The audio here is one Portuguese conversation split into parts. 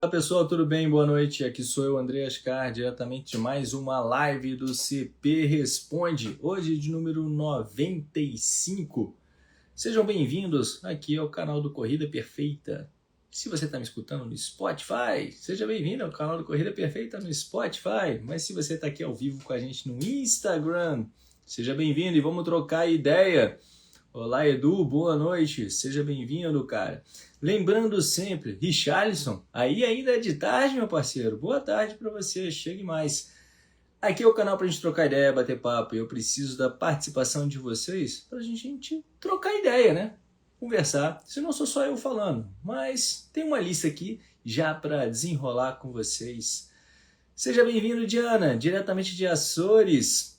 Olá pessoal, tudo bem? Boa noite. Aqui sou eu, André Ascar, diretamente de mais uma live do CP Responde, hoje de número 95. Sejam bem-vindos aqui ao canal do Corrida Perfeita. Se você está me escutando no Spotify, seja bem-vindo ao canal do Corrida Perfeita no Spotify. Mas se você está aqui ao vivo com a gente no Instagram, seja bem-vindo e vamos trocar ideia. Olá, Edu, boa noite, seja bem-vindo, cara. Lembrando sempre, Richarlison, aí ainda é de tarde, meu parceiro. Boa tarde para você, chegue mais. Aqui é o canal para a gente trocar ideia, bater papo. Eu preciso da participação de vocês para a gente trocar ideia, né? Conversar, senão sou só eu falando. Mas tem uma lista aqui já para desenrolar com vocês. Seja bem-vindo, Diana, diretamente de Açores.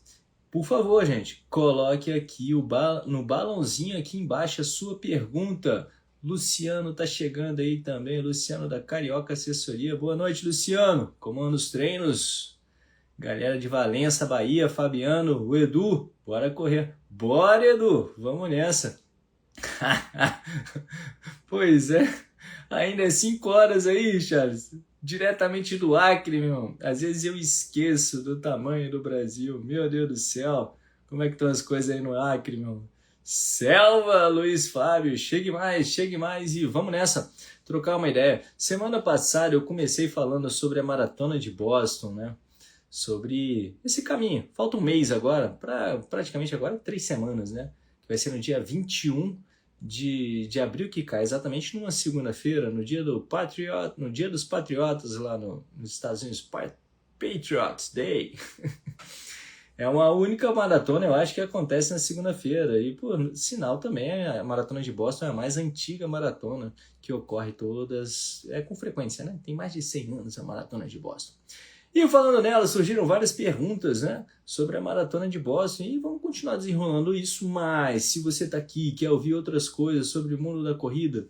Por favor, gente, coloque aqui no balãozinho aqui embaixo a sua pergunta. Luciano tá chegando aí também, Luciano da Carioca Assessoria. Boa noite, Luciano. Comanda os treinos. Galera de Valença, Bahia, Fabiano, o Edu. Bora correr. Bora, Edu. Vamos nessa. Pois é. Ainda é 5 horas aí, Charles. Diretamente do Acre, meu irmão. Às vezes eu esqueço do tamanho do Brasil. Meu Deus do céu. Como é que estão as coisas aí no Acre, meu irmão? Selva, Luiz Fábio. Chegue mais e vamos nessa. Trocar uma ideia. Semana passada eu comecei falando sobre a Maratona de Boston, né? Sobre esse caminho. Falta um mês agora, praticamente agora 3 semanas, né? Que vai ser no dia 21 de abril, que cai exatamente numa segunda-feira, no dia no dia dos Patriotas lá nos Estados Unidos, Patriots Day. É uma única maratona, eu acho, que acontece na segunda-feira. E, por sinal, também a Maratona de Boston é a mais antiga maratona que ocorre com frequência, né? Tem mais de 100 anos a Maratona de Boston. E falando nela, surgiram várias perguntas, né, sobre a Maratona de Boston e vamos continuar desenrolando isso, mas se você está aqui e quer ouvir outras coisas sobre o mundo da corrida,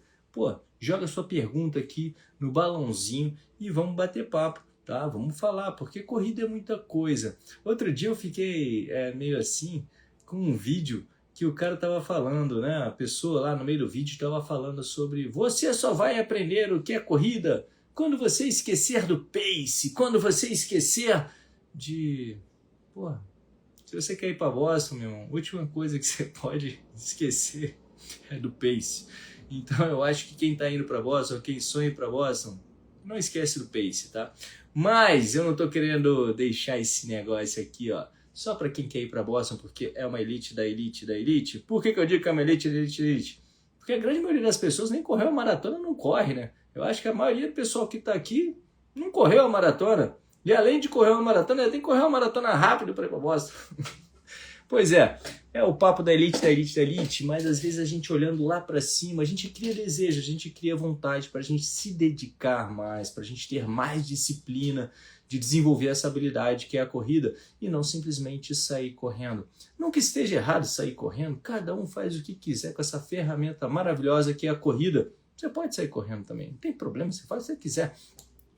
joga sua pergunta aqui no balãozinho e vamos bater papo, tá? Vamos falar, porque corrida é muita coisa. Outro dia eu fiquei meio assim com um vídeo que o cara estava falando, né, a pessoa lá no meio do vídeo estava falando sobre você só vai aprender o que é corrida quando você esquecer do pace, quando você esquecer de... se você quer ir para Boston, meu irmão, a última coisa que você pode esquecer é do pace. Então eu acho que quem está indo para Boston, quem sonha ir para Boston, não esquece do pace, tá? Mas eu não estou querendo deixar esse negócio aqui, ó, só para quem quer ir para Boston, porque é uma elite da elite da elite. Por que eu digo que é uma elite da elite da elite? Porque a grande maioria das pessoas nem correu a maratona, não corre, né? Eu acho que a maioria do pessoal que está aqui não correu a maratona. E além de correr uma maratona, tem que correr uma maratona rápido para ir para Boston. Pois é o papo da elite, da elite, da elite, mas às vezes a gente olhando lá para cima, a gente cria desejo, a gente cria vontade para a gente se dedicar mais, para a gente ter mais disciplina de desenvolver essa habilidade que é a corrida e não simplesmente sair correndo. Não que esteja errado sair correndo, cada um faz o que quiser com essa ferramenta maravilhosa que é a corrida. Você pode sair correndo também, não tem problema, você faz o que você quiser.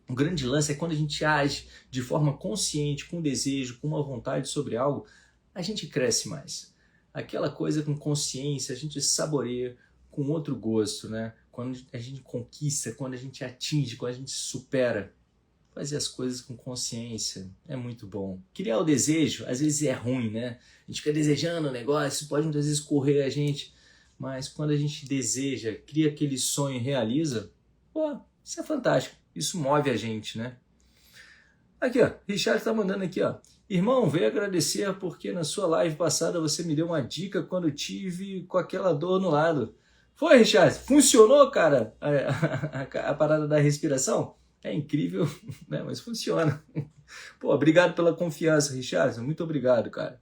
O grande lance é quando a gente age de forma consciente, com desejo, com uma vontade sobre algo, a gente cresce mais. Aquela coisa com consciência, a gente saboreia com outro gosto, né? Quando a gente conquista, quando a gente atinge, quando a gente supera. Fazer as coisas com consciência é muito bom. Criar o desejo, às vezes é ruim, né? A gente fica desejando o negócio, pode muitas vezes correr a gente... Mas quando a gente deseja, cria aquele sonho e realiza, isso é fantástico. Isso move a gente, né? Aqui, ó, Richard tá mandando aqui, ó. Irmão, veio agradecer porque na sua live passada você me deu uma dica quando tive com aquela dor no lado. Foi, Richard? Funcionou, cara? A parada da respiração? É incrível, né? Mas funciona. Obrigado pela confiança, Richard. Muito obrigado, cara.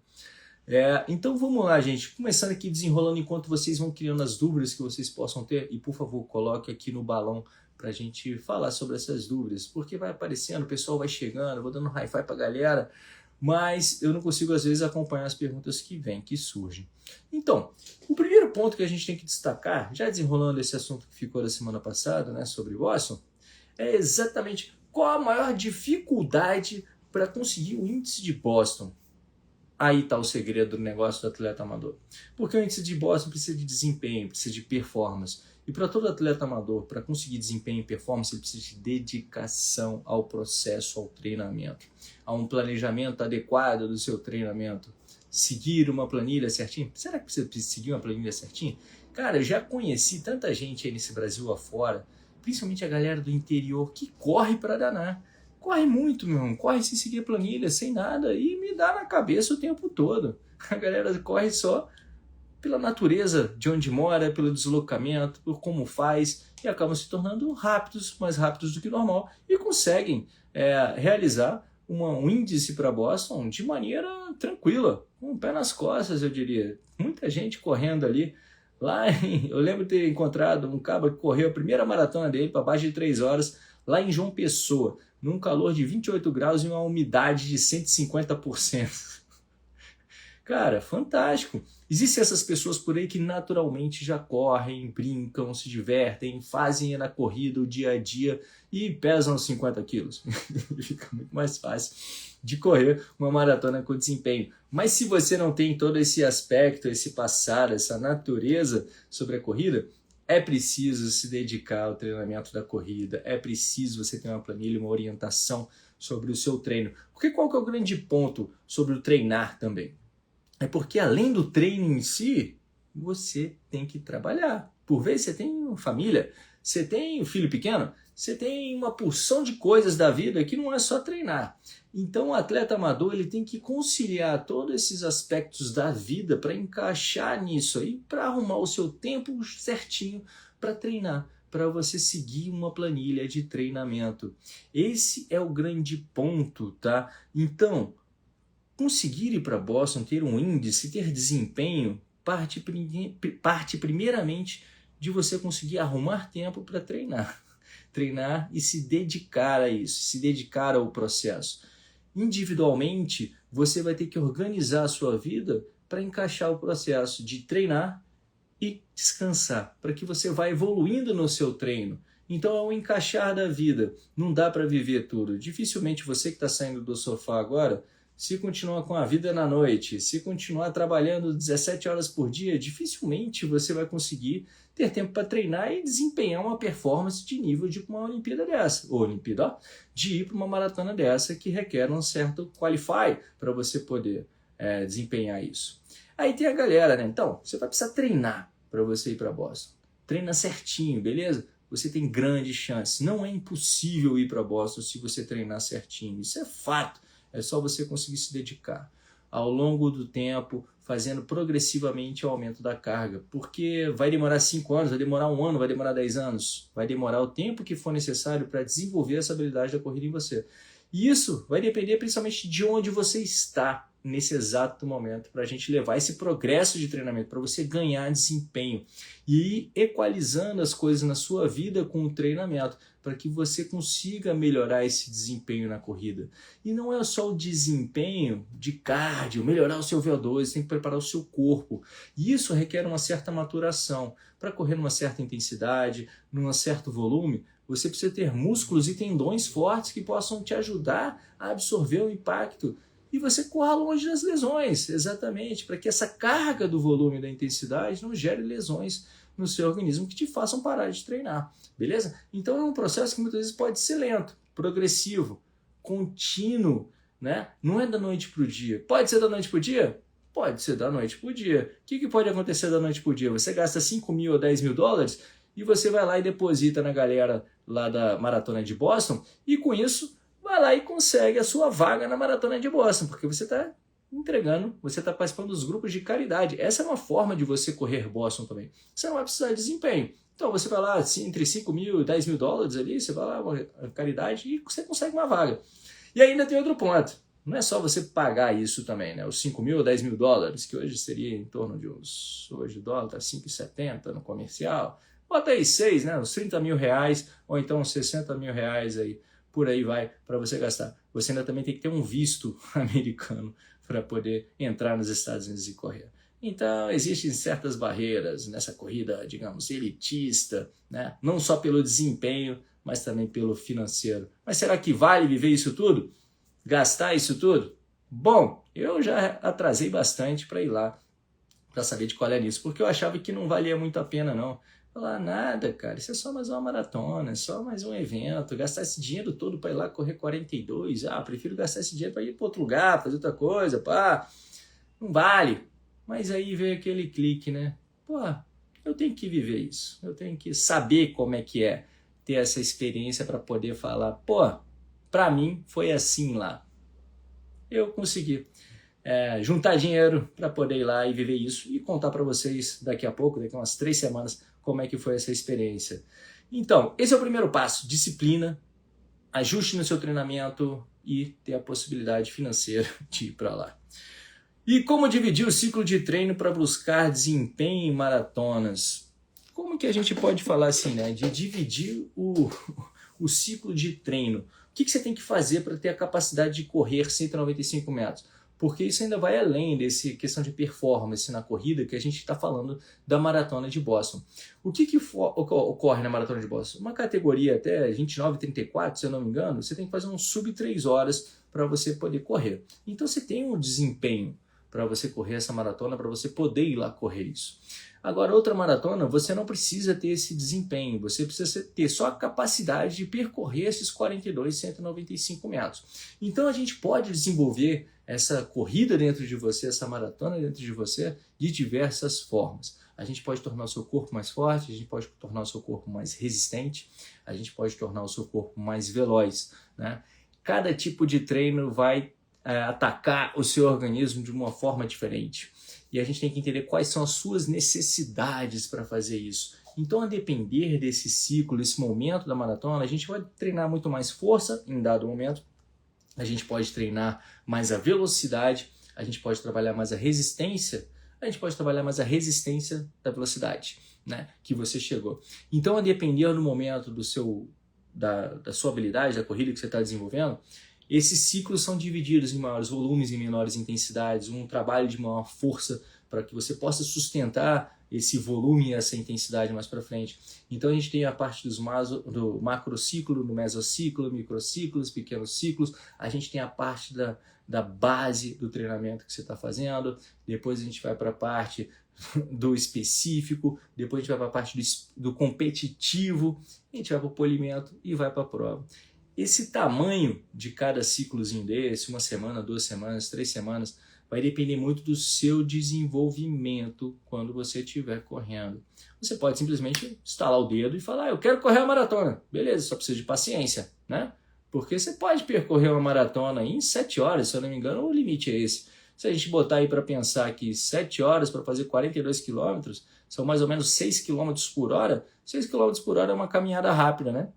Então vamos lá, gente, começando aqui desenrolando enquanto vocês vão criando as dúvidas que vocês possam ter e por favor coloque aqui no balão para a gente falar sobre essas dúvidas, porque vai aparecendo, o pessoal vai chegando, eu vou dando hi-fi para a galera, mas eu não consigo às vezes acompanhar as perguntas que surgem. Então, o primeiro ponto que a gente tem que destacar, já desenrolando esse assunto que ficou da semana passada, né, sobre Boston, é exatamente qual a maior dificuldade para conseguir o índice de Boston. Aí está o segredo do negócio do atleta amador. Porque o índice de Boston precisa de desempenho, precisa de performance. E para todo atleta amador, para conseguir desempenho e performance, ele precisa de dedicação ao processo, ao treinamento, a um planejamento adequado do seu treinamento. Seguir uma planilha certinha? Será que você precisa seguir uma planilha certinha? Cara, eu já conheci tanta gente aí nesse Brasil afora, principalmente a galera do interior, que corre para danar. Corre muito, meu irmão. Corre sem seguir planilha, sem nada, e me dá na cabeça o tempo todo. A galera corre só pela natureza de onde mora, pelo deslocamento, por como faz, e acabam se tornando rápidos, mais rápidos do que normal, e conseguem realizar um índice para Boston de maneira tranquila, com o pé nas costas, eu diria. Muita gente correndo ali. Eu lembro de ter encontrado um cara que correu a primeira maratona dele para baixo de 3 horas, lá em João Pessoa, num calor de 28 graus e uma umidade de 150%. Cara, fantástico. Existem essas pessoas por aí que naturalmente já correm, brincam, se divertem, fazem na corrida o dia a dia e pesam 50 quilos. Fica muito mais fácil de correr uma maratona com desempenho. Mas se você não tem todo esse aspecto, esse passado, essa natureza sobre a corrida, é preciso se dedicar ao treinamento da corrida, é preciso você ter uma planilha, uma orientação sobre o seu treino. Porque qual que é o grande ponto sobre o treinar também? É porque além do treino em si, você tem que trabalhar. Por vezes você tem uma família, você tem um filho pequeno, você tem uma porção de coisas da vida que não é só treinar. Então o atleta amador ele tem que conciliar todos esses aspectos da vida para encaixar nisso aí, para arrumar o seu tempo certinho para treinar, para você seguir uma planilha de treinamento. Esse é o grande ponto, tá? Então, conseguir ir para Boston, ter um índice, ter desempenho, parte primeiramente de você conseguir arrumar tempo para treinar. Treinar e se dedicar a isso, se dedicar ao processo. Individualmente, você vai ter que organizar a sua vida para encaixar o processo de treinar e descansar, para que você vá evoluindo no seu treino. Então é o encaixar da vida, não dá para viver tudo. Dificilmente você que está saindo do sofá agora, se continuar com a vida na noite, se continuar trabalhando 17 horas por dia, dificilmente você vai conseguir ter tempo para treinar e desempenhar uma performance de nível de uma Olimpíada dessa, de ir para uma maratona dessa que requer um certo qualify para você poder desempenhar isso. Aí tem a galera, né? Então, você vai precisar treinar para você ir para Boston. Treina certinho, beleza? Você tem grandes chances. Não é impossível ir para Boston se você treinar certinho. Isso é fato. É só você conseguir se dedicar ao longo do tempo, fazendo progressivamente o aumento da carga. Porque vai demorar 5 anos, vai demorar 1 ano, vai demorar 10 anos. Vai demorar o tempo que for necessário para desenvolver essa habilidade da corrida em você. E isso vai depender principalmente de onde você está nesse exato momento, para a gente levar esse progresso de treinamento, para você ganhar desempenho e ir equalizando as coisas na sua vida com o treinamento, para que você consiga melhorar esse desempenho na corrida. E não é só o desempenho de cardio, melhorar o seu VO2, você tem que preparar o seu corpo. E isso requer uma certa maturação. Para correr numa certa intensidade, num certo volume, você precisa ter músculos e tendões fortes que possam te ajudar a absorver o impacto. E você corra longe das lesões, exatamente, para que essa carga do volume e da intensidade não gere lesões no seu organismo que te façam parar de treinar, beleza? Então é um processo que muitas vezes pode ser lento, progressivo, contínuo, né? Não é da noite para o dia. Pode ser da noite para o dia? Pode ser da noite para o dia. O que pode acontecer da noite para o dia? Você gasta 5 mil ou 10 mil dólares e você vai lá e deposita na galera lá da Maratona de Boston e com isso vai lá e consegue a sua vaga na Maratona de Boston, porque você está entregando, você está participando dos grupos de caridade. Essa é uma forma de você correr Boston também. Você não vai precisar de desempenho. Então você vai lá, entre 5 mil e 10 mil dólares ali, você vai lá, caridade, e você consegue uma vaga. E ainda tem outro ponto. Não é só você pagar isso também, né? Os 5 mil ou 10 mil dólares, que hoje seria em torno de uns... Hoje o dólar está 5,70 no comercial. Bota aí 6, né? Uns 30 mil reais, ou então uns 60 mil reais aí. Por aí vai para você gastar. Você ainda também tem que ter um visto americano para poder entrar nos Estados Unidos e correr. Então, existem certas barreiras nessa corrida, digamos, elitista, né? Não só pelo desempenho, mas também pelo financeiro. Mas será que vale viver isso tudo? Gastar isso tudo? Bom, eu já atrasei bastante para ir lá, para saber de qual é isso, porque eu achava que não valia muito a pena, não. Falar nada, cara, isso é só mais uma maratona, é só mais um evento, gastar esse dinheiro todo para ir lá correr 42, prefiro gastar esse dinheiro para ir para outro lugar, fazer outra coisa, pá, não vale. Mas aí veio aquele clique, né? Pô, eu tenho que viver isso, eu tenho que saber como é que é ter essa experiência para poder falar, pô, para mim foi assim lá. Eu consegui juntar dinheiro para poder ir lá e viver isso e contar para vocês daqui a pouco, daqui a umas 3 semanas, como é que foi essa experiência. Então, esse é o primeiro passo, disciplina, ajuste no seu treinamento e ter a possibilidade financeira de ir para lá. E como dividir o ciclo de treino para buscar desempenho em maratonas? Como que a gente pode falar assim, né? De dividir o ciclo de treino. O que você tem que fazer para ter a capacidade de correr 195 metros? Porque isso ainda vai além dessa questão de performance na corrida que a gente está falando da Maratona de Boston. O que ocorre na Maratona de Boston? Uma categoria até 29,34, se eu não me engano, você tem que fazer um sub 3 horas para você poder correr. Então você tem um desempenho para você correr essa maratona, para você poder ir lá correr isso. Agora, outra maratona, você não precisa ter esse desempenho, você precisa ter só a capacidade de percorrer esses 195 metros. Então, a gente pode desenvolver essa corrida dentro de você, essa maratona dentro de você, de diversas formas. A gente pode tornar o seu corpo mais forte, a gente pode tornar o seu corpo mais resistente, a gente pode tornar o seu corpo mais veloz, né? Cada tipo de treino vai atacar o seu organismo de uma forma diferente. E a gente tem que entender quais são as suas necessidades para fazer isso. Então, a depender desse ciclo, desse momento da maratona, a gente vai treinar muito mais força em dado momento, a gente pode treinar mais a velocidade, a gente pode trabalhar mais a resistência, a gente pode trabalhar mais a resistência da velocidade, né, que você chegou. Então, a depender do momento da sua habilidade, da corrida que você está desenvolvendo, esses ciclos são divididos em maiores volumes e menores intensidades, um trabalho de maior força para que você possa sustentar esse volume e essa intensidade mais para frente. Então a gente tem a parte do macrociclo, do mesociclo, microciclos, pequenos ciclos, a gente tem a parte da base do treinamento que você está fazendo, depois a gente vai para a parte do específico, depois a gente vai para a parte do competitivo, a gente vai para o polimento e vai para a prova. Esse tamanho de cada ciclozinho desse, 1 semana, 2 semanas, 3 semanas, vai depender muito do seu desenvolvimento quando você estiver correndo. Você pode simplesmente estalar o dedo e falar, eu quero correr a maratona. Beleza, só precisa de paciência, né? Porque você pode percorrer uma maratona em 7 horas, se eu não me engano, o limite é esse. Se a gente botar aí para pensar que 7 horas para fazer 42 quilômetros, são mais ou menos 6 quilômetros por hora, 6 quilômetros por hora é uma caminhada rápida, né?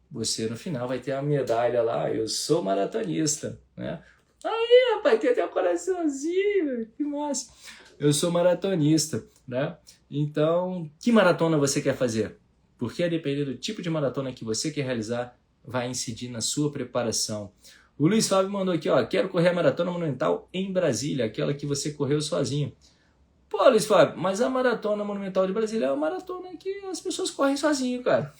Você no final vai ter a medalha lá, eu sou maratonista, né? Aí, rapaz, tem até um coraçãozinho, que massa. Eu sou maratonista, né? Então, que maratona você quer fazer? Porque a depender do tipo de maratona que você quer realizar, vai incidir na sua preparação. O Luiz Fábio mandou aqui, ó, quero correr a Maratona Monumental em Brasília, aquela que você correu sozinho. Pô, Luiz Fábio, mas a Maratona Monumental de Brasília é uma maratona que as pessoas correm sozinho, cara.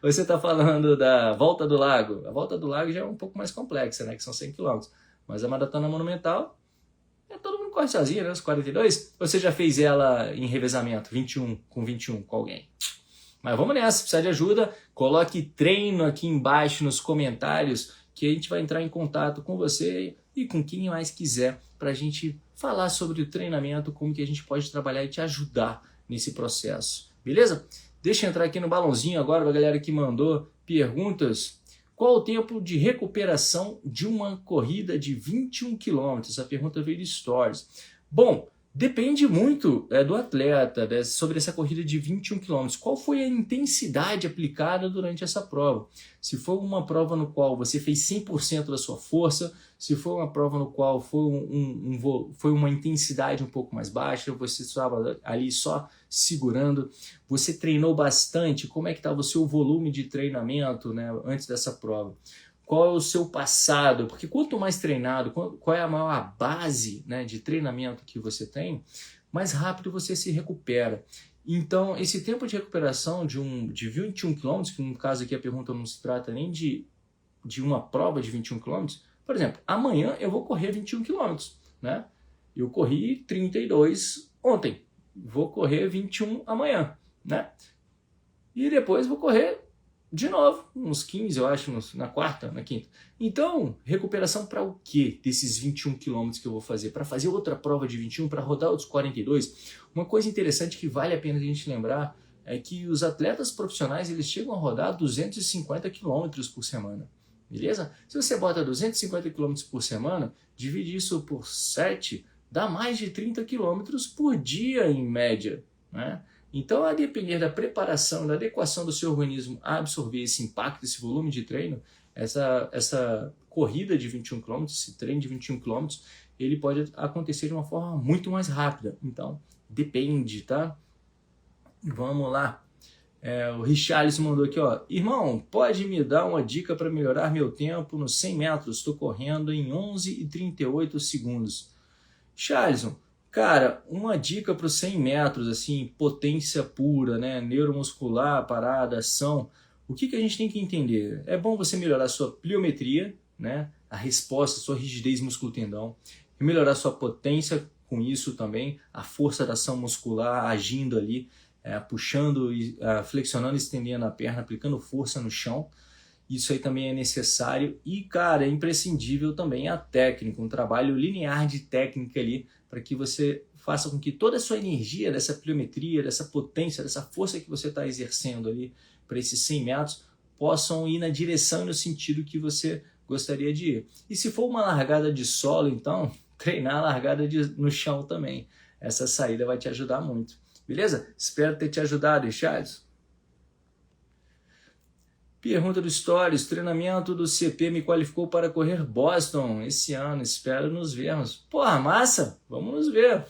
Você tá falando da Volta do Lago. A Volta do Lago já é um pouco mais complexa, né? Que são 100 km. Mas a Maratona Monumental, todo mundo corre sozinho, né? Os 42. Ou você já fez ela em revezamento, 21 com alguém? Mas vamos nessa, se precisar de ajuda, coloque treino aqui embaixo nos comentários que a gente vai entrar em contato com você e com quem mais quiser para a gente falar sobre o treinamento, como que a gente pode trabalhar e te ajudar nesse processo, beleza? Deixa eu entrar aqui no balãozinho agora para a galera que mandou perguntas. Qual o tempo de recuperação de uma corrida de 21 km? Essa pergunta veio de Stories. Bom, depende muito do atleta, sobre essa corrida de 21 km. Qual foi a intensidade aplicada durante essa prova? Se foi uma prova no qual você fez 100% da sua força, se foi uma prova no qual foi uma intensidade um pouco mais baixa, você estava ali só segurando, você treinou bastante, como é que estava o seu volume de treinamento, né, antes dessa prova? Qual é o seu passado? Porque quanto mais treinado, qual é a maior base, né, de treinamento que você tem, mais rápido você se recupera. Então, esse tempo de recuperação de 21 km, que no caso aqui a pergunta não se trata nem de uma prova de 21 km, por exemplo, amanhã eu vou correr 21 km, né? Eu corri 32 ontem, vou correr 21 amanhã, né? e depois vou correr de novo, uns 15, eu acho, na quarta, na quinta. Então, recuperação para o quê desses 21 quilômetros que eu vou fazer? Para fazer outra prova de 21, para rodar outros 42? Uma coisa interessante que vale a pena a gente lembrar é que os atletas profissionais eles chegam a rodar 250 quilômetros por semana. Beleza? Se você bota 250 quilômetros por semana, divide isso por 7, dá mais de 30 quilômetros por dia em média, né? Então, a depender da preparação, da adequação do seu organismo a absorver esse impacto, esse volume de treino, essa corrida de 21 km, esse treino de 21 km, ele pode acontecer de uma forma muito mais rápida. Então, depende, tá? Vamos lá. O Richarlison mandou aqui, ó. Irmão, pode me dar uma dica para melhorar meu tempo nos 100 metros? Estou correndo em 11 e 38 segundos. Richarlison, cara, uma dica para os 100 metros, assim, potência pura, né? Neuromuscular, parada, ação. O que a gente tem que entender? É bom você melhorar a sua pliometria, né? A resposta, a sua rigidez músculo-tendão. Melhorar a sua potência com isso também. A força da ação muscular agindo ali, puxando, flexionando, estendendo a perna, aplicando força no chão. Isso aí também é necessário. E, cara, é imprescindível também a técnica, um trabalho linear de técnica ali, para que você faça com que toda a sua energia, dessa pliometria, dessa potência, dessa força que você está exercendo ali para esses 100 metros, possam ir na direção e no sentido que você gostaria de ir. E se for uma largada de solo, então, treinar a largada no chão também. Essa saída vai te ajudar muito. Beleza? Espero ter te ajudado, Richard. Pergunta do Stories, treinamento do CP me qualificou para correr Boston esse ano, espero nos vermos. Porra, massa, vamos nos ver.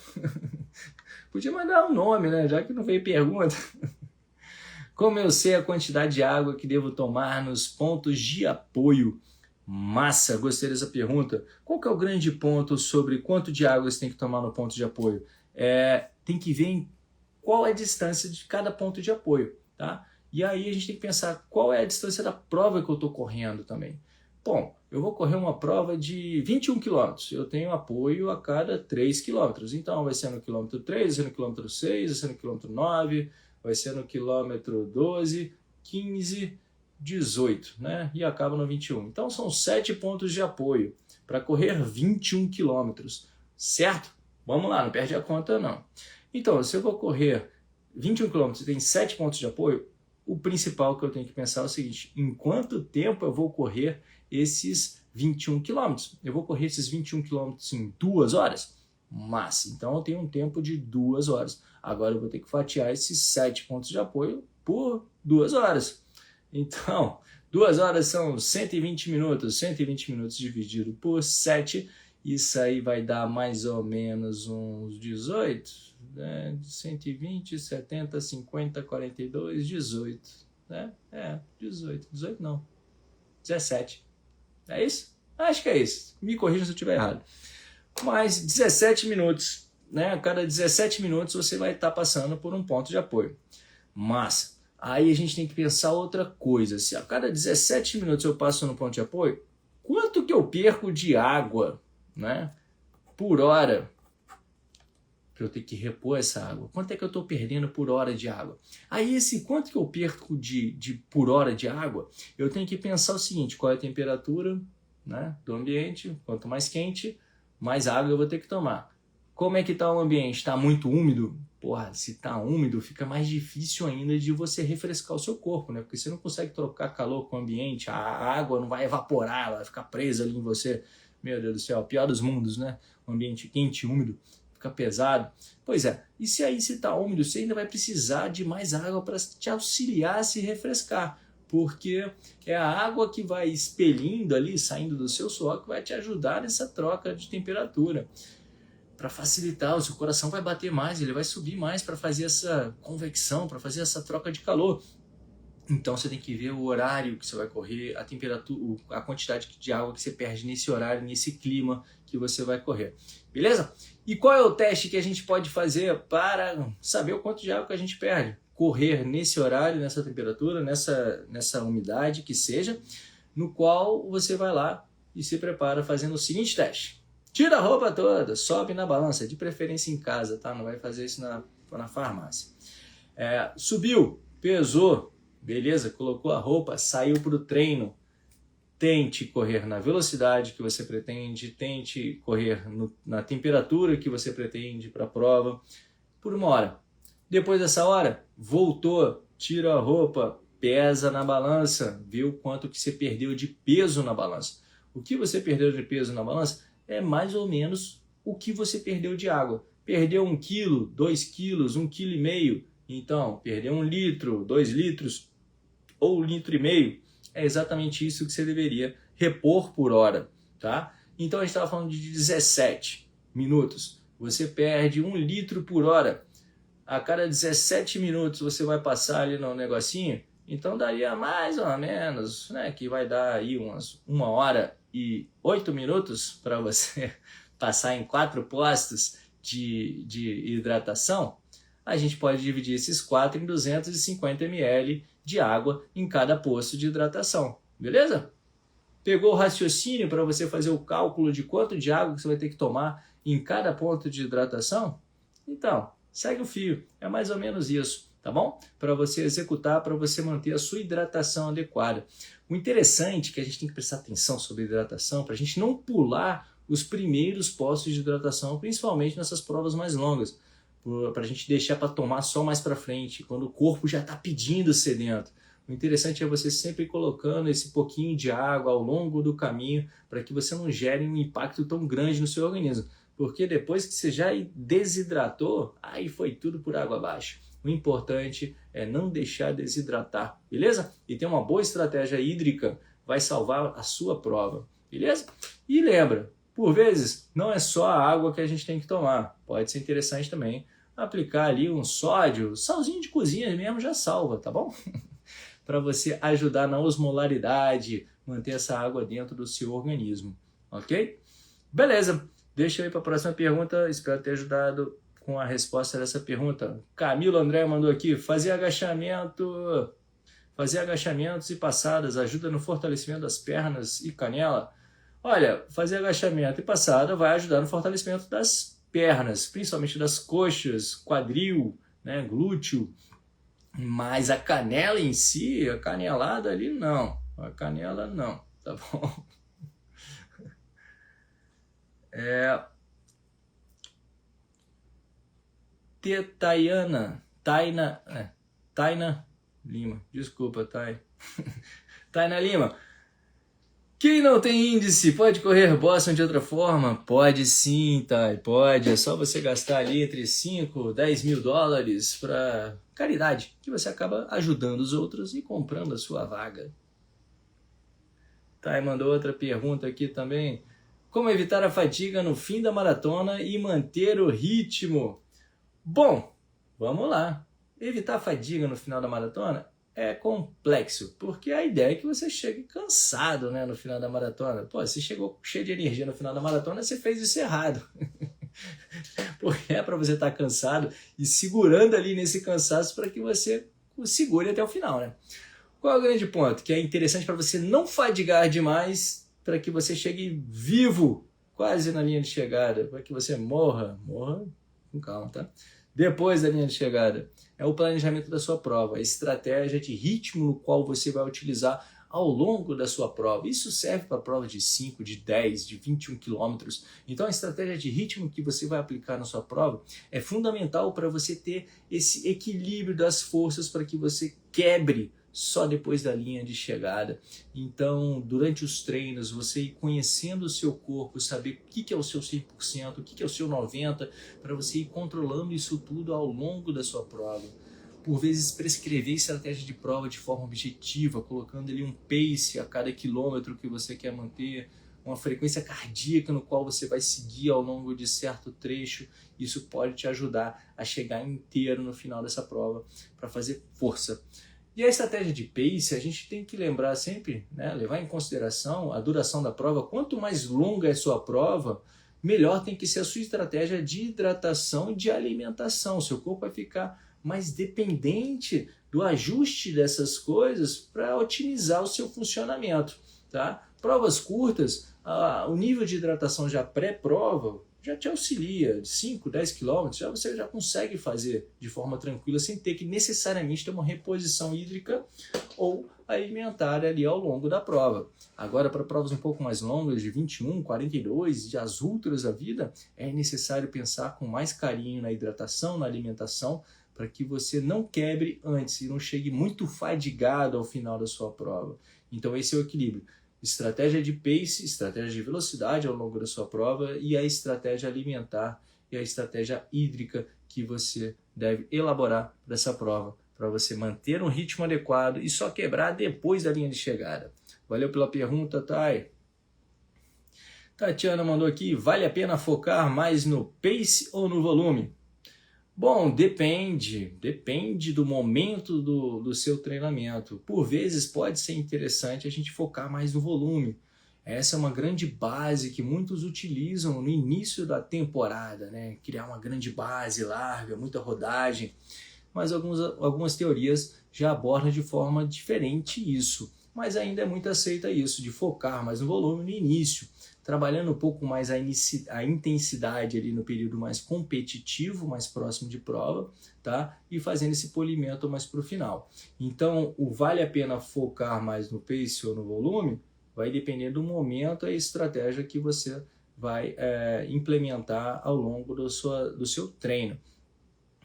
Podia mandar um nome, né, já que não veio pergunta. Como eu sei a quantidade de água que devo tomar nos pontos de apoio? Massa, gostei dessa pergunta. Qual que é o grande ponto sobre quanto de água você tem que tomar no ponto de apoio? Tem que ver qual é a distância de cada ponto de apoio, tá? E aí a gente tem que pensar qual é a distância da prova que eu estou correndo também. Bom, eu vou correr uma prova de 21 km, eu tenho apoio a cada 3 km. Então vai ser no quilômetro 3, vai ser no quilômetro 6, vai ser no quilômetro 9, vai ser no quilômetro 12, 15, 18, né? E acaba no 21. Então são 7 pontos de apoio para correr 21 km, certo? Vamos lá, não perde a conta não. Então, se eu vou correr 21 km e tem 7 pontos de apoio, o principal que eu tenho que pensar é o seguinte: em quanto tempo eu vou correr esses 21 km? Eu vou correr esses 21 km em 2 horas? Massa, então eu tenho um tempo de 2 horas. Agora eu vou ter que fatiar esses 7 pontos de apoio por 2 horas. Então, 2 horas são 120 minutos. 120 minutos dividido por 7, isso aí vai dar mais ou menos uns 18, né? 120, 70, 50, 42, 18, né? 18, 18 não, 17, é isso? Acho que é isso, me corrija se eu estiver errado. Mas 17 minutos, né? A cada 17 minutos você vai estar passando por um ponto de apoio. Massa. Aí a gente tem que pensar outra coisa, se a cada 17 minutos eu passo no ponto de apoio, quanto que eu perco de água, né, por hora, para eu ter que repor essa água? Quanto é que eu estou perdendo por hora de água? Aí esse quanto que eu perco por hora de água, eu tenho que pensar o seguinte: qual é a temperatura, né, do ambiente? Quanto mais quente, mais água eu vou ter que tomar. Como é que está o ambiente? Está muito úmido? Porra, se está úmido, fica mais difícil ainda de você refrescar o seu corpo, né? Porque você não consegue trocar calor com o ambiente, a água não vai evaporar, ela vai ficar presa ali em você. Meu Deus do céu, pior dos mundos, né? Um ambiente quente, úmido, fica pesado. Pois é, e se aí se está úmido, você ainda vai precisar de mais água para te auxiliar a se refrescar, porque é a água que vai expelindo ali, saindo do seu suor, que vai te ajudar nessa troca de temperatura. Para facilitar, o seu coração vai bater mais, ele vai subir mais para fazer essa convecção, para fazer essa troca de calor. Então você tem que ver o horário que você vai correr, a temperatura, a quantidade de água que você perde nesse horário, nesse clima que você vai correr. Beleza? E qual é o teste que a gente pode fazer para saber o quanto de água que a gente perde? Correr nesse horário, nessa temperatura, nessa umidade que seja, no qual você vai lá e se prepara fazendo o seguinte teste. Tira a roupa toda, sobe na balança, de preferência em casa, tá? Não vai fazer isso na farmácia. Subiu, pesou, beleza? Colocou a roupa, saiu para o treino. Tente correr na velocidade que você pretende, tente correr na temperatura que você pretende para a prova por 1 hora. Depois dessa hora, voltou, tira a roupa, pesa na balança, vê o quanto que você perdeu de peso na balança. O que você perdeu de peso na balança é mais ou menos o que você perdeu de água. Perdeu 1 quilo, 2 quilos, 1,5 kg, então perdeu 1 litro, 2 litros ou 1,5 litro. É exatamente isso que você deveria repor por hora, tá? Então a gente estava falando de 17 minutos. Você perde 1 litro por hora. A cada 17 minutos você vai passar ali no negocinho. Então daria mais ou menos, né? Que vai dar aí umas 1 hora e 8 minutos para você passar em 4 postos de hidratação. A gente pode dividir esses 4 em 250 ml de água em cada posto de hidratação, beleza? Pegou o raciocínio para você fazer o cálculo de quanto de água que você vai ter que tomar em cada ponto de hidratação? Então, segue o fio, é mais ou menos isso, tá bom? Para você executar, para você manter a sua hidratação adequada. O interessante é que a gente tem que prestar atenção sobre a hidratação, para a gente não pular os primeiros postos de hidratação, principalmente nessas provas mais longas, para a gente deixar para tomar só mais para frente, quando o corpo já está pedindo sedento. O interessante é você sempre colocando esse pouquinho de água ao longo do caminho para que você não gere um impacto tão grande no seu organismo. Porque depois que você já desidratou, aí foi tudo por água abaixo. O importante é não deixar desidratar, beleza? E ter uma boa estratégia hídrica vai salvar a sua prova, beleza? E lembra, por vezes, não é só a água que a gente tem que tomar. Pode ser interessante também aplicar ali um sódio, salzinho de cozinha mesmo já salva, tá bom? Para você ajudar na osmolaridade, manter essa água dentro do seu organismo, ok? Beleza, deixa eu ir para a próxima pergunta, espero ter ajudado com a resposta dessa pergunta. Camilo André mandou aqui, fazer agachamentos e passadas ajuda no fortalecimento das pernas e canela? Olha, fazer agachamento e passada vai ajudar no fortalecimento das pernas, principalmente das coxas, quadril, né, glúteo, mas a canela em si, a canelada ali não, a canela não, tá bom? Taina Lima, desculpa, Taina Lima. Quem não tem índice pode correr Boston de outra forma? Pode sim, Thay, pode. É só você gastar ali entre 5 e 10 mil dólares para caridade, que você acaba ajudando os outros e comprando a sua vaga. Thay mandou outra pergunta aqui também. Como evitar a fadiga no fim da maratona e manter o ritmo? Bom, vamos lá. Evitar a fadiga no final da maratona é complexo, porque a ideia é que você chegue cansado, né, no final da maratona. Pô, se chegou cheio de energia no final da maratona, você fez isso errado. Porque é para você estar cansado e segurando ali nesse cansaço para que você segure até o final, né? Qual é o grande ponto? Que é interessante para você não fadigar demais, para que você chegue vivo, quase na linha de chegada, para que você morra com calma, tá? Depois da linha de chegada, é o planejamento da sua prova, a estratégia de ritmo no qual você vai utilizar ao longo da sua prova. Isso serve para prova de 5, de 10, de 21 quilômetros. Então a estratégia de ritmo que você vai aplicar na sua prova é fundamental para você ter esse equilíbrio das forças para que você quebre só depois da linha de chegada. Então, durante os treinos, você ir conhecendo o seu corpo, saber o que é o seu 100%, o que é o seu 90%, para você ir controlando isso tudo ao longo da sua prova. Por vezes, prescrever estratégia de prova de forma objetiva, colocando ali um pace a cada quilômetro que você quer manter, uma frequência cardíaca no qual você vai seguir ao longo de certo trecho. Isso pode te ajudar a chegar inteiro no final dessa prova para fazer força. E a estratégia de pace, a gente tem que lembrar sempre, né, levar em consideração a duração da prova. Quanto mais longa é a sua prova, melhor tem que ser a sua estratégia de hidratação e de alimentação. O seu corpo vai ficar mais dependente do ajuste dessas coisas para otimizar o seu funcionamento, tá? Provas curtas, o nível de hidratação já pré-prova já te auxilia, 5, 10 quilômetros, você já consegue fazer de forma tranquila, sem ter que necessariamente ter uma reposição hídrica ou alimentar ali ao longo da prova. Agora, para provas um pouco mais longas, de 21, 42, de as ultras da vida, é necessário pensar com mais carinho na hidratação, na alimentação, para que você não quebre antes e não chegue muito fadigado ao final da sua prova. Então esse é o equilíbrio. Estratégia de pace, estratégia de velocidade ao longo da sua prova e a estratégia alimentar e a estratégia hídrica que você deve elaborar para essa prova, para você manter um ritmo adequado e só quebrar depois da linha de chegada. Valeu pela pergunta, Thay. Tatiana mandou aqui, vale a pena focar mais no pace ou no volume? Bom, depende do momento do seu treinamento. Por vezes pode ser interessante a gente focar mais no volume. Essa é uma grande base que muitos utilizam no início da temporada, né? Criar uma grande base larga, muita rodagem. Mas algumas teorias já abordam de forma diferente isso. Mas ainda é muito aceita isso, de focar mais no volume no início, trabalhando um pouco mais a intensidade ali no período mais competitivo, mais próximo de prova, tá? E fazendo esse polimento mais para o final. Então, vale a pena focar mais no pace ou no volume? Vai depender do momento e estratégia que você vai implementar ao longo do seu treino,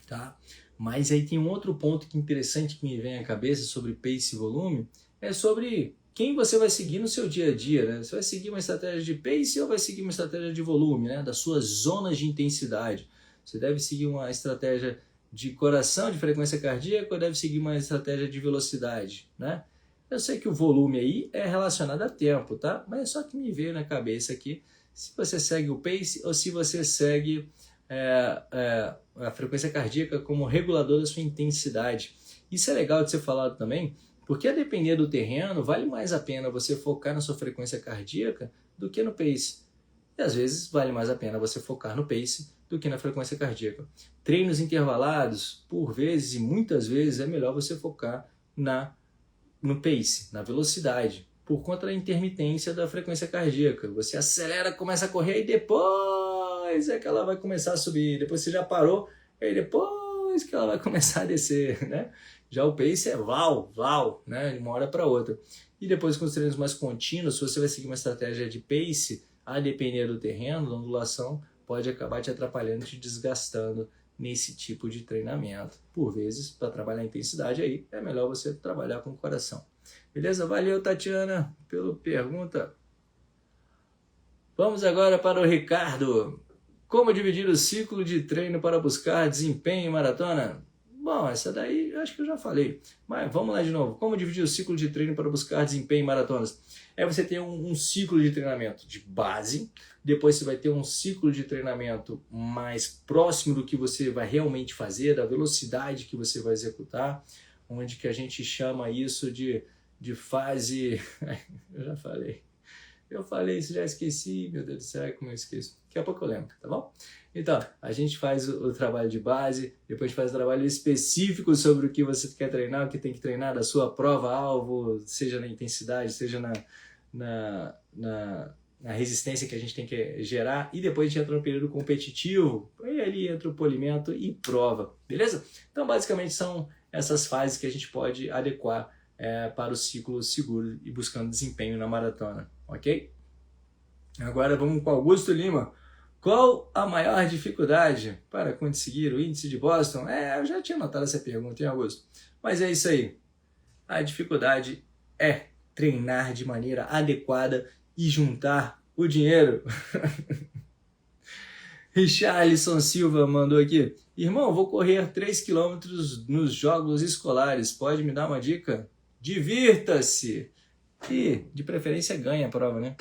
tá? Mas aí tem um outro ponto que interessante que me vem à cabeça sobre pace e volume, é sobre quem você vai seguir no seu dia a dia, né? Você vai seguir uma estratégia de pace ou vai seguir uma estratégia de volume, né? Das suas zonas de intensidade. Você deve seguir uma estratégia de coração, de frequência cardíaca, ou deve seguir uma estratégia de velocidade, né? Eu sei que o volume aí é relacionado a tempo, tá? Mas é só que me veio na cabeça aqui se você segue o pace ou se você segue a frequência cardíaca como regulador da sua intensidade. Isso é legal de ser falado também, porque a depender do terreno, vale mais a pena você focar na sua frequência cardíaca do que no pace. E às vezes vale mais a pena você focar no pace do que na frequência cardíaca. Treinos intervalados, por vezes e muitas vezes, é melhor você focar no pace, na velocidade, por conta da intermitência da frequência cardíaca. Você acelera, começa a correr e depois é que ela vai começar a subir. Depois você já parou, e depois que ela vai começar a descer, né? Já o pace é val, né? De uma hora para outra. E depois com os treinos mais contínuos, se você vai seguir uma estratégia de pace, a depender do terreno, da ondulação, pode acabar te atrapalhando, te desgastando nesse tipo de treinamento. Por vezes, para trabalhar a intensidade aí, é melhor você trabalhar com o coração. Beleza? Valeu, Tatiana, pela pergunta. Vamos agora para o Ricardo. Como dividir o ciclo de treino para buscar desempenho em maratona? Bom, essa daí eu acho que eu já falei, mas vamos lá de novo. Como dividir o ciclo de treino para buscar desempenho em maratonas? É você ter um ciclo de treinamento de base, depois você vai ter um ciclo de treinamento mais próximo do que você vai realmente fazer, da velocidade que você vai executar, onde que a gente chama isso de fase... Eu falei isso, já esqueci, meu Deus do céu, como eu esqueço. Daqui a pouco eu lembro, tá bom? Então, a gente faz o trabalho de base, depois faz o trabalho específico sobre o que você quer treinar, o que tem que treinar da sua prova-alvo, seja na intensidade, seja na resistência que a gente tem que gerar, e depois a gente entra no período competitivo, e ali entra o polimento e prova, beleza? Então, basicamente, são essas fases que a gente pode adequar para o ciclo seguro e buscando desempenho na maratona, ok? Agora vamos com Augusto Lima. Qual a maior dificuldade para conseguir o índice de Boston? Eu já tinha notado essa pergunta, hein, Augusto? Mas é isso aí. A dificuldade é treinar de maneira adequada e juntar o dinheiro. Richarlison Silva mandou aqui. Irmão, vou correr 3 km nos jogos escolares. Pode me dar uma dica? Divirta-se! E, de preferência, ganha a prova, né?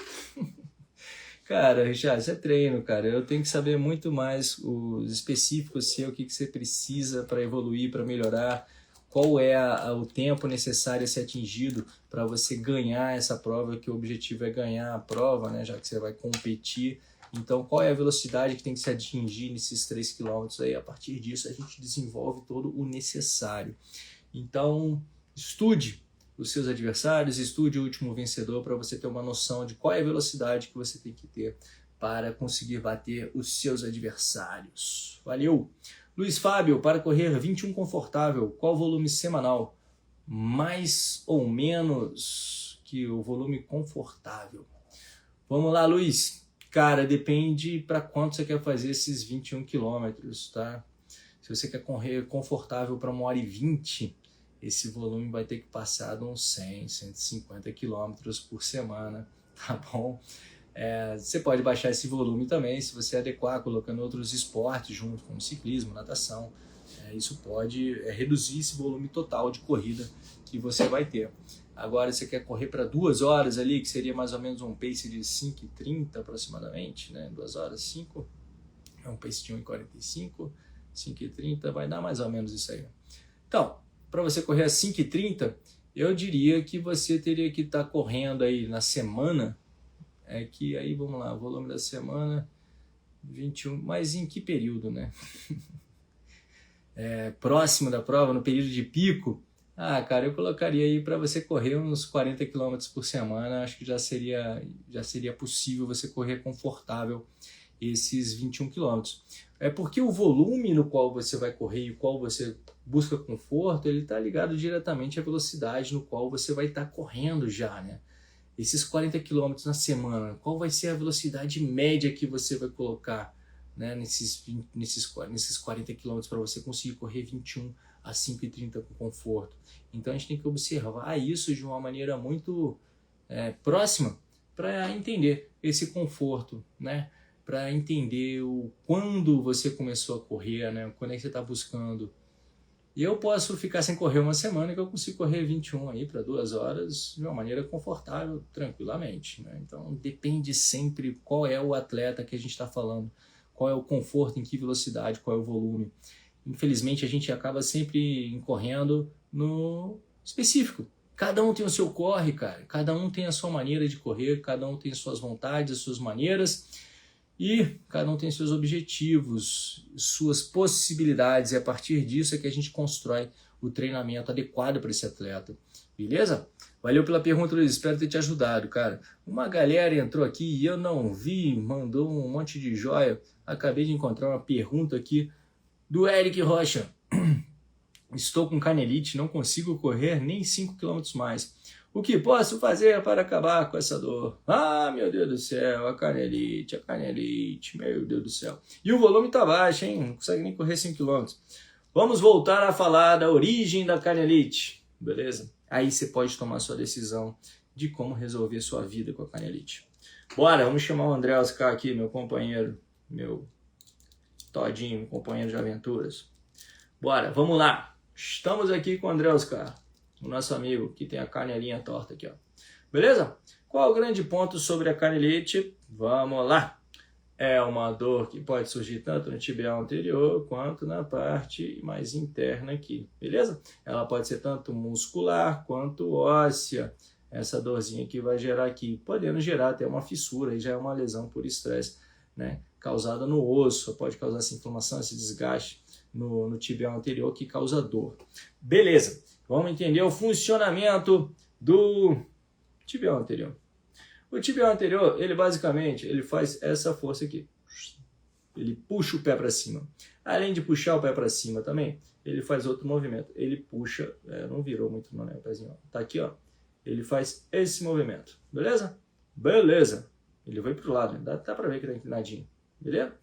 Cara, Richard, isso é treino, cara. Eu tenho que saber muito mais os específicos seu, o que você precisa para evoluir, para melhorar, qual é o tempo necessário a ser atingido para você ganhar essa prova, que o objetivo é ganhar a prova, né? Já que você vai competir. Então, qual é a velocidade que tem que se atingir nesses 3 km aí? A partir disso, a gente desenvolve todo o necessário. Então, estude os seus adversários, estude o último vencedor para você ter uma noção de qual é a velocidade que você tem que ter para conseguir bater os seus adversários. Valeu! Luiz Fábio, para correr 21 confortável, qual volume semanal? Mais ou menos que o volume confortável. Vamos lá, Luiz. Cara, depende para quanto você quer fazer esses 21 quilômetros, tá? Se você quer correr confortável para 1h20, esse volume vai ter que passar de uns 100, 150 quilômetros por semana, tá bom? Você pode baixar esse volume também se você adequar, colocando outros esportes junto, como ciclismo, natação. Isso pode reduzir esse volume total de corrida que você vai ter. Agora, você quer correr para 2 horas ali, que seria mais ou menos um pace de 5h30 aproximadamente, né? 2 horas 5, é um pace de 1h45, 5h30, vai dar mais ou menos isso aí. Então, para você correr a 5h30, eu diria que você teria que estar correndo aí na semana, que aí, vamos lá, o volume da semana, 21, mas em que período, né? Próximo da prova, no período de pico, cara, eu colocaria aí para você correr uns 40 km por semana, acho que já seria possível você correr confortável esses 21 km. Porque o volume no qual você vai correr e o qual você busca conforto, ele está ligado diretamente à velocidade no qual você vai estar correndo já, né? Esses 40 km na semana, qual vai ser a velocidade média que você vai colocar, né, nesses 40 km para você conseguir correr 21 a 5h30 com conforto? Então a gente tem que observar isso de uma maneira muito próxima para entender esse conforto, né? Para entender quando você começou a correr, né? Quando é que você está buscando. E eu posso ficar sem correr uma semana que eu consigo correr 21 aí para 2 horas de uma maneira confortável, tranquilamente, né? Então depende sempre qual é o atleta que a gente está falando, qual é o conforto, em que velocidade, qual é o volume. Infelizmente a gente acaba sempre incorrendo no específico. Cada um tem o seu corre, cara. Cada um tem a sua maneira de correr, cada um tem suas vontades, as suas maneiras. E cada um tem seus objetivos, suas possibilidades, e a partir disso é que a gente constrói o treinamento adequado para esse atleta. Beleza? Valeu pela pergunta, Luiz. Espero ter te ajudado, cara. Uma galera entrou aqui e eu não vi, mandou um monte de joia. Acabei de encontrar uma pergunta aqui do Eric Rocha. Estou com canelite, não consigo correr nem 5 km mais. O que posso fazer para acabar com essa dor? Meu Deus do céu, a canelite, meu Deus do céu. E o volume tá baixo, hein? Não consegue nem correr 5 km. Vamos voltar a falar da origem da canelite, beleza? Aí você pode tomar sua decisão de como resolver sua vida com a canelite. Bora, vamos chamar o André Oscar aqui, meu companheiro, meu todinho, meu companheiro de aventuras. Bora, vamos lá. Estamos aqui com o André Oscar, o nosso amigo que tem a canelinha torta aqui, ó. Beleza? Qual o grande ponto sobre a canelite? Vamos lá! É uma dor que pode surgir tanto no tibial anterior quanto na parte mais interna aqui, beleza? Ela pode ser tanto muscular quanto óssea. Essa dorzinha aqui vai gerar aqui, podendo gerar até uma fissura, e já é uma lesão por estresse, né? Causada no osso, pode causar essa inflamação, esse desgaste no tibial anterior que causa dor. Beleza! Vamos entender o funcionamento do tibial anterior. O tibial anterior, ele basicamente faz essa força aqui. Ele puxa o pé para cima. Além de puxar o pé para cima também, ele faz outro movimento. Ele puxa, não virou muito não, né, o pezinho. Tá aqui, ó. Ele faz esse movimento. Beleza? Beleza. Ele vai pro lado, dá para ver que tá inclinadinho. Beleza?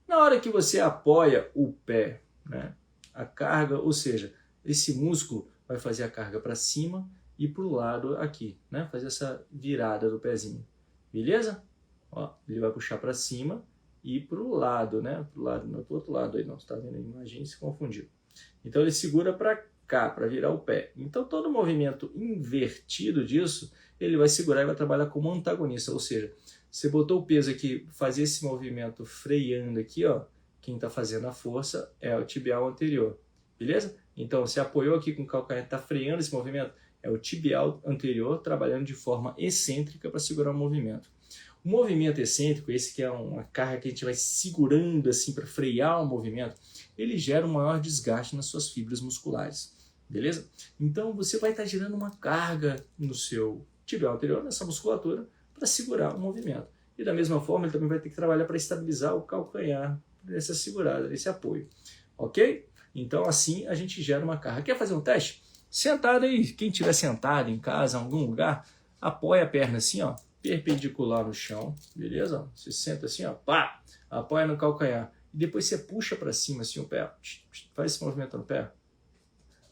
Na hora que você apoia o pé, né, a carga, ou seja, esse músculo vai fazer a carga para cima e para o lado aqui, né? Fazer essa virada do pezinho, beleza? Ó, ele vai puxar para cima e para o lado, né? Pro lado, não pro outro lado aí não, você tá vendo a imagem, se confundiu. Então ele segura para cá, para virar o pé. Então todo movimento invertido disso, ele vai segurar e vai trabalhar como antagonista, ou seja, você botou o peso aqui, fazer esse movimento freando aqui, ó, quem está fazendo a força é o tibial anterior, beleza? Então, você apoiou aqui com o calcanhar, está freando esse movimento, é o tibial anterior trabalhando de forma excêntrica para segurar o movimento. O movimento excêntrico, esse que é uma carga que a gente vai segurando assim para frear o movimento, ele gera um maior desgaste nas suas fibras musculares, beleza? Então, você vai estar gerando uma carga no seu tibial anterior, nessa musculatura, para segurar o movimento. E da mesma forma, ele também vai ter que trabalhar para estabilizar o calcanhar nessa segurada, nesse apoio. Ok? Então, assim, a gente gera uma carga. Quer fazer um teste? Sentado aí, quem estiver sentado em casa, em algum lugar, apoia a perna assim, ó, perpendicular no chão, beleza? Você senta assim, ó, pá, apoia no calcanhar. E depois você puxa para cima assim o pé, faz esse movimento no pé.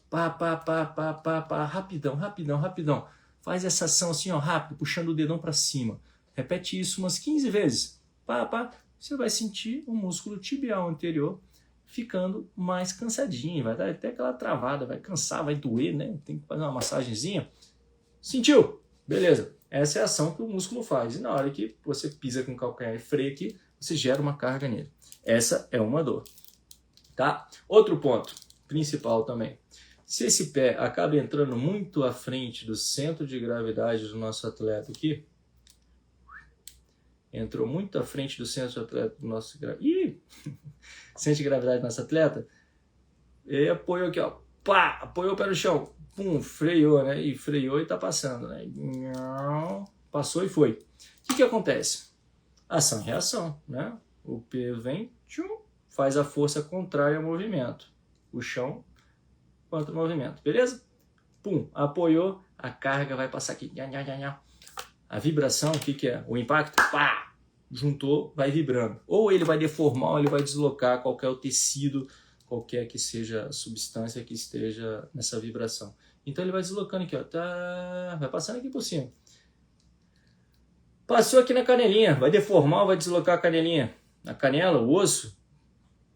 Pá, pá, pá, pá, pá, pá, rapidão, rapidão, rapidão. Faz essa ação assim, ó, rápido, puxando o dedão para cima. Repete isso umas 15 vezes. Pá, pá, você vai sentir o músculo tibial anterior ficando mais cansadinho, vai dar até aquela travada, vai cansar, vai doer, né? Tem que fazer uma massagenzinha. Sentiu? Beleza. Essa é a ação que o músculo faz. E na hora que você pisa com o calcanhar e freia aqui, você gera uma carga nele. Essa é uma dor. Tá? Outro ponto principal também. Se esse pé acaba entrando muito à frente do centro de gravidade do nosso atleta aqui, entrou muito à frente do centro de atleta do nosso centro de gravidade do nosso atleta, e apoiou aqui, ó, pá, apoiou o pé no chão, pum, freou, né? E freou e tá passando, né? Passou e foi. O que acontece? Ação e reação, né? O pé vem, tchum, faz a força contrária ao movimento. O chão contra o movimento, beleza? Pum, apoiou, a carga vai passar aqui. A vibração, o que é? O impacto, pá, juntou, vai vibrando. Ou ele vai deformar, ou ele vai deslocar qualquer tecido, qualquer que seja a substância que esteja nessa vibração. Então ele vai deslocando aqui, ó, tá, vai passando aqui por cima. Passou aqui na canelinha, vai deformar ou vai deslocar a canelinha? A canela, o osso,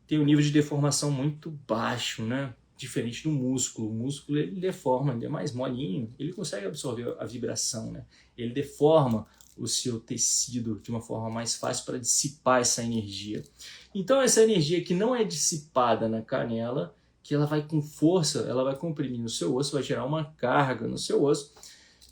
tem um nível de deformação muito baixo, né? Diferente do músculo. O músculo ele deforma, ele é mais molinho, ele consegue absorver a vibração, né? Ele deforma o seu tecido de uma forma mais fácil para dissipar essa energia. Então essa energia que não é dissipada na canela, que ela vai com força, ela vai comprimir no seu osso, vai gerar uma carga no seu osso,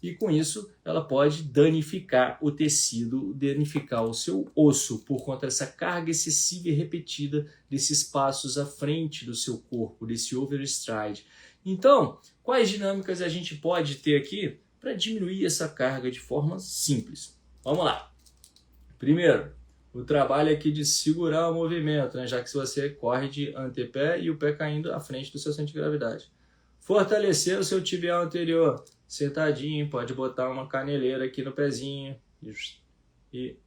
e com isso ela pode danificar o tecido, danificar o seu osso por conta dessa carga excessiva e repetida desses passos à frente do seu corpo, desse overstride. Então, quais dinâmicas a gente pode ter aqui para diminuir essa carga de forma simples? Vamos lá. Primeiro, o trabalho aqui de segurar o movimento, né? Já que se você corre de antepé e o pé caindo à frente do seu centro de gravidade. Fortalecer o seu tibial anterior. Sentadinho, pode botar uma caneleira aqui no pezinho e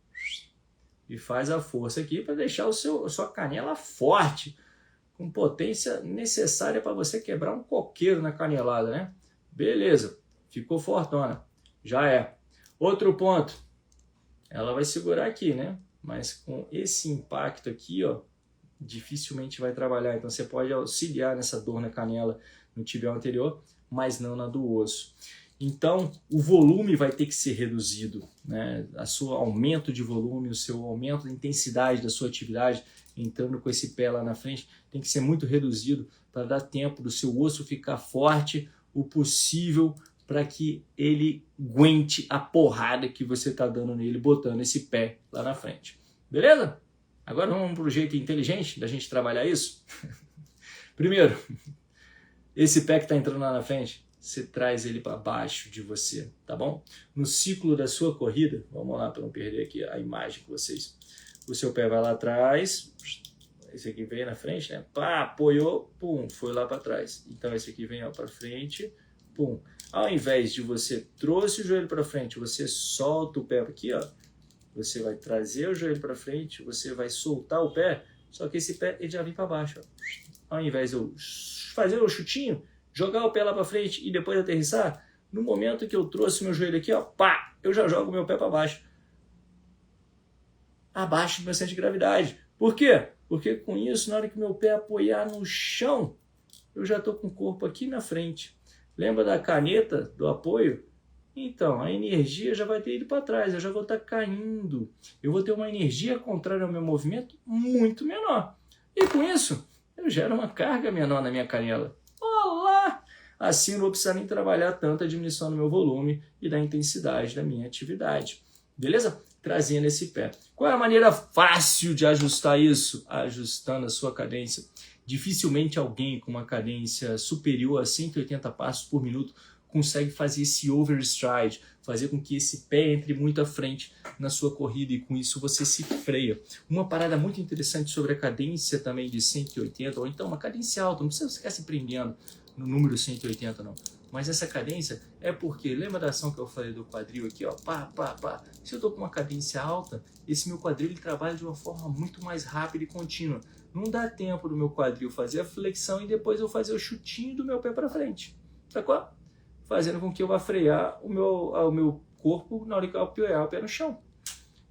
faz a força aqui para deixar a sua canela forte, com potência necessária para você quebrar um coqueiro na canelada, né? Beleza, ficou fortona, já é. Outro ponto, ela vai segurar aqui, né? Mas com esse impacto aqui, ó, dificilmente vai trabalhar. Então você pode auxiliar nessa dor na canela, no tibial anterior, mas não na do osso. Então, o volume vai ter que ser reduzido, né? O seu aumento de volume, o seu aumento da intensidade da sua atividade, entrando com esse pé lá na frente, tem que ser muito reduzido para dar tempo do seu osso ficar forte o possível para que ele aguente a porrada que você está dando nele, botando esse pé lá na frente. Beleza? Agora vamos para o jeito inteligente da gente trabalhar isso? Primeiro, esse pé que está entrando lá na frente, você traz ele para baixo de você, tá bom? No ciclo da sua corrida, vamos lá para não perder aqui a imagem com vocês. O seu pé vai lá atrás, esse aqui vem na frente, né? Pá, apoiou, pum, foi lá para trás. Então esse aqui vem para frente, pum. Ao invés de você trouxe o joelho para frente, você solta o pé aqui, ó. Você vai trazer o joelho para frente, você vai soltar o pé, só que esse pé ele já vem para baixo, ó. Ao invés de eu fazer o chutinho, jogar o pé lá para frente e depois aterrissar, no momento que eu trouxe meu joelho aqui, ó, pá, eu já jogo meu pé para baixo. Abaixo do meu centro de gravidade. Por quê? Porque com isso, na hora que meu pé apoiar no chão, eu já estou com o corpo aqui na frente. Lembra da caneta, do apoio? Então, a energia já vai ter ido para trás, eu já vou estar caindo. Eu vou ter uma energia contrária ao meu movimento muito menor. E com isso, eu gero uma carga menor na minha canela. Olá! Assim eu não vou precisar nem trabalhar tanto a diminuição do meu volume e da intensidade da minha atividade. Beleza? Trazendo esse pé. Qual é a maneira fácil de ajustar isso? Ajustando a sua cadência. Dificilmente alguém com uma cadência superior a 180 passos por minuto consegue fazer esse overstride, fazer com que esse pé entre muito à frente na sua corrida e com isso você se freia. Uma parada muito interessante sobre a cadência também de 180, ou então uma cadência alta, não precisa ficar se prendendo no número 180 não. Mas essa cadência é porque, lembra da ação que eu falei do quadril aqui, ó, pá, pá, pá. Se eu tô com uma cadência alta, esse meu quadril ele trabalha de uma forma muito mais rápida e contínua. Não dá tempo do meu quadril fazer a flexão e depois eu fazer o chutinho do meu pé para frente, sacou? Fazendo com que eu vá frear o meu corpo na hora que eu apoiar o pé no chão.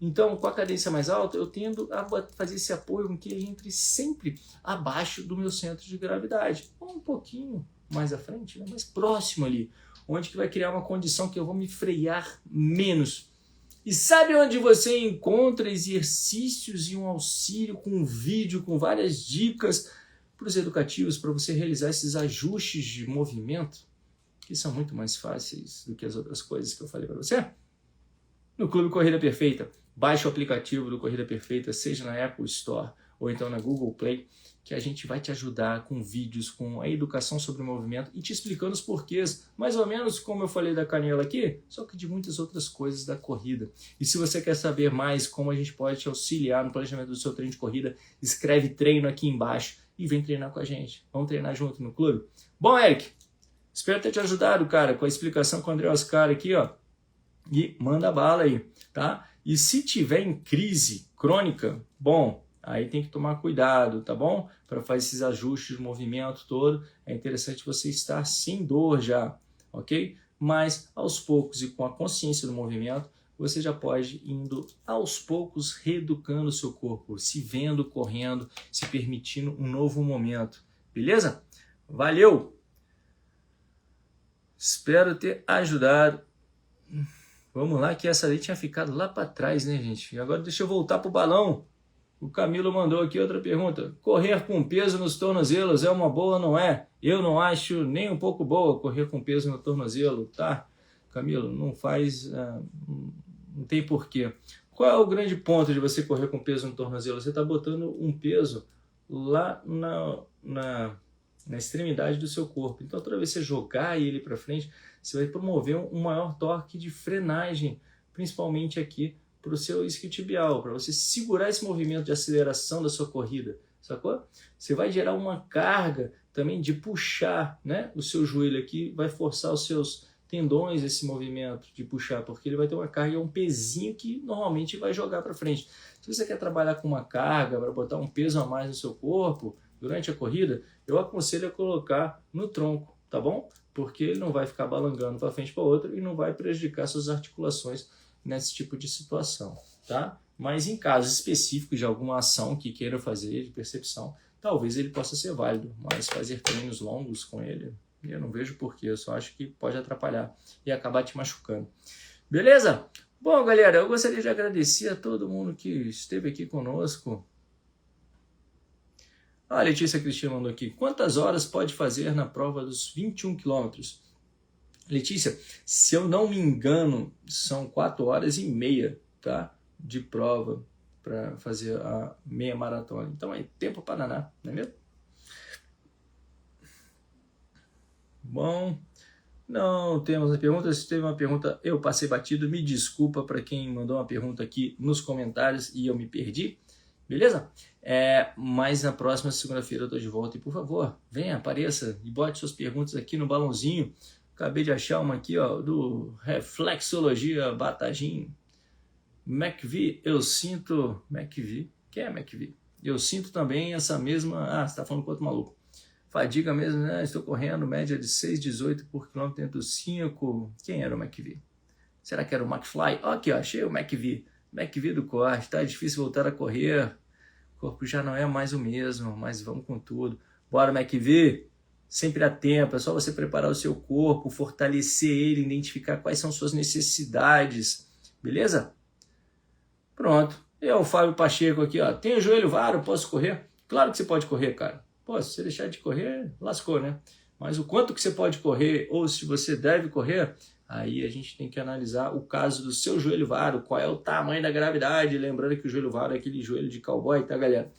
Então, com a cadência mais alta, eu tendo a fazer esse apoio com que ele entre sempre abaixo do meu centro de gravidade. Ou um pouquinho mais à frente, né? Mais próximo ali, onde que vai criar uma condição que eu vou me frear menos. E sabe onde você encontra exercícios e um auxílio com um vídeo, com várias dicas para os educativos, para você realizar esses ajustes de movimento, que são muito mais fáceis do que as outras coisas que eu falei para você? No Clube Corrida Perfeita. Baixe o aplicativo do Corrida Perfeita, seja na Apple Store ou então na Google Play, que a gente vai te ajudar com vídeos, com a educação sobre o movimento e te explicando os porquês, mais ou menos como eu falei da canela aqui, só que de muitas outras coisas da corrida. E se você quer saber mais como a gente pode te auxiliar no planejamento do seu treino de corrida, escreve treino aqui embaixo e vem treinar com a gente. Vamos treinar junto no clube? Bom, Eric, espero ter te ajudado, cara, com a explicação com o André Oscar aqui, ó. E manda bala aí, tá? E se tiver em crise crônica, bom, aí tem que tomar cuidado, tá bom? Para fazer esses ajustes de movimento todo, é interessante você estar sem dor já, ok? Mas aos poucos e com a consciência do movimento, você já pode ir indo aos poucos reeducando o seu corpo, se vendo correndo, se permitindo um novo momento, beleza? Valeu! Espero ter ajudado. Vamos lá, que essa ali tinha ficado lá para trás, né, gente? E agora deixa eu voltar pro balão. O Camilo mandou aqui outra pergunta. Correr com peso nos tornozelos é uma boa ou não é? Eu não acho nem um pouco boa correr com peso no tornozelo, tá? Camilo, não faz... não tem porquê. Qual é o grande ponto de você correr com peso no tornozelo? Você está botando um peso lá na extremidade do seu corpo. Então, toda vez que você jogar ele para frente, você vai promover um maior torque de frenagem, principalmente aqui para o seu isquiotibial, para você segurar esse movimento de aceleração da sua corrida, sacou? Você vai gerar uma carga também de puxar, né, o seu joelho aqui, vai forçar os seus tendões esse movimento de puxar, porque ele vai ter uma carga, um pezinho que normalmente vai jogar para frente. Se você quer trabalhar com uma carga, para botar um peso a mais no seu corpo, durante a corrida, eu aconselho a colocar no tronco, tá bom? Porque ele não vai ficar balangando para frente para outra e não vai prejudicar suas articulações nesse tipo de situação, tá? Mas em casos específicos de alguma ação que queira fazer de percepção, talvez ele possa ser válido, mas fazer treinos longos com ele, eu não vejo porquê, eu só acho que pode atrapalhar e acabar te machucando. Beleza? Bom, galera, eu gostaria de agradecer a todo mundo que esteve aqui conosco. A Letícia Cristina mandou aqui. Quantas horas pode fazer na prova dos 21 quilômetros? Letícia, se eu não me engano, são 4h30, tá? De prova para fazer a meia maratona. Então é tempo para danar, não é mesmo? Bom, não temos a pergunta. Se teve uma pergunta, eu passei batido. Me desculpa para quem mandou uma pergunta aqui nos comentários e eu me perdi. Beleza? Mas na próxima segunda-feira eu estou de volta. E por favor, venha, apareça e bote suas perguntas aqui no balãozinho. Acabei de achar uma aqui, ó, do Reflexologia Batagim. McVie, eu sinto... McVie? Quem é McVie? Eu sinto também essa mesma... Ah, você está falando com outro maluco. Fadiga mesmo, né? Estou correndo média de 6,18 por quilômetro dentro dos 5. Quem era o McVie? Será que era o McFly? Ó, aqui, ó, achei o McVie. McVie do corte, tá difícil voltar a correr. O corpo já não é mais o mesmo, mas vamos com tudo. Bora, McVie! Sempre há tempo, é só você preparar o seu corpo, fortalecer ele, identificar quais são suas necessidades. Beleza? Pronto. Eu, o Fábio Pacheco aqui, ó. Tenho joelho varo, posso correr? Claro que você pode correr, cara. Pô, se você deixar de correr, lascou, né? Mas o quanto que você pode correr, ou se você deve correr, aí a gente tem que analisar o caso do seu joelho varo, qual é o tamanho da gravidade. Lembrando que o joelho varo é aquele joelho de cowboy, tá, galera?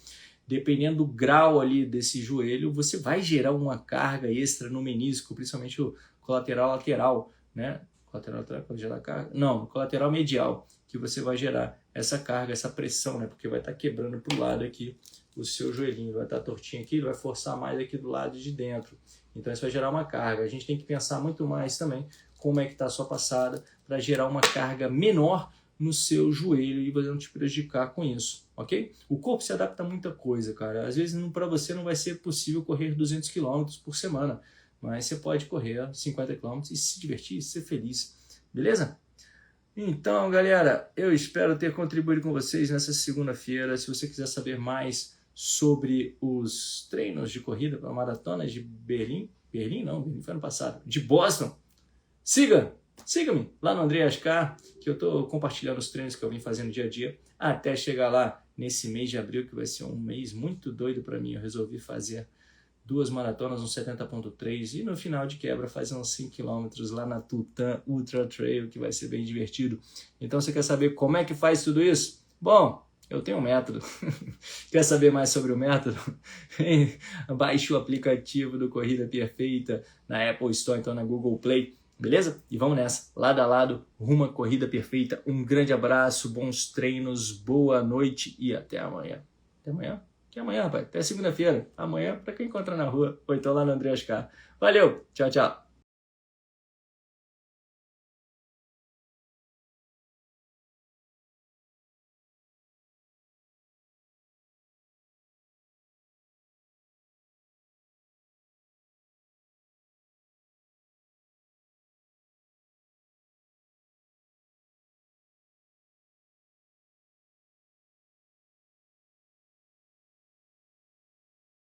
Dependendo do grau ali desse joelho, você vai gerar uma carga extra no menisco, principalmente colateral lateral, né? Colateral lateral pode gerar carga? Não, colateral medial, que você vai gerar essa carga, essa pressão, né? Porque vai estar quebrando para o lado aqui o seu joelhinho, vai estar tortinho aqui, ele vai forçar mais aqui do lado de dentro. Então isso vai gerar uma carga. A gente tem que pensar muito mais também como é que está a sua passada para gerar uma carga menor no seu joelho e você não te prejudicar com isso, ok? O corpo se adapta a muita coisa, cara. Às vezes para você não vai ser possível correr 200 km por semana, mas você pode correr 50 km e se divertir e ser feliz, beleza? Então, galera, eu espero ter contribuído com vocês nessa segunda-feira. Se você quiser saber mais sobre os treinos de corrida para maratonas de Berlim foi ano passado, de Boston, siga-me lá no André Ascar, que eu estou compartilhando os treinos que eu vim fazendo dia a dia, até chegar lá nesse mês de abril, que vai ser um mês muito doido para mim. Eu resolvi fazer 2 maratonas, um 70.3 e no final de quebra fazer uns 5 km lá na Tutã Ultra Trail, que vai ser bem divertido. Então você quer saber como é que faz tudo isso? Bom, eu tenho um método. Quer saber mais sobre o método? Baixe o aplicativo do Corrida Perfeita na Apple Store, então na Google Play, beleza? E vamos nessa, lado a lado, rumo à Corrida Perfeita. Um grande abraço, bons treinos, boa noite e até amanhã. Até amanhã? Que amanhã, rapaz. Até segunda-feira. Amanhã, para quem encontrar na rua. Ou então lá no André Ascar. Valeu. Tchau, tchau.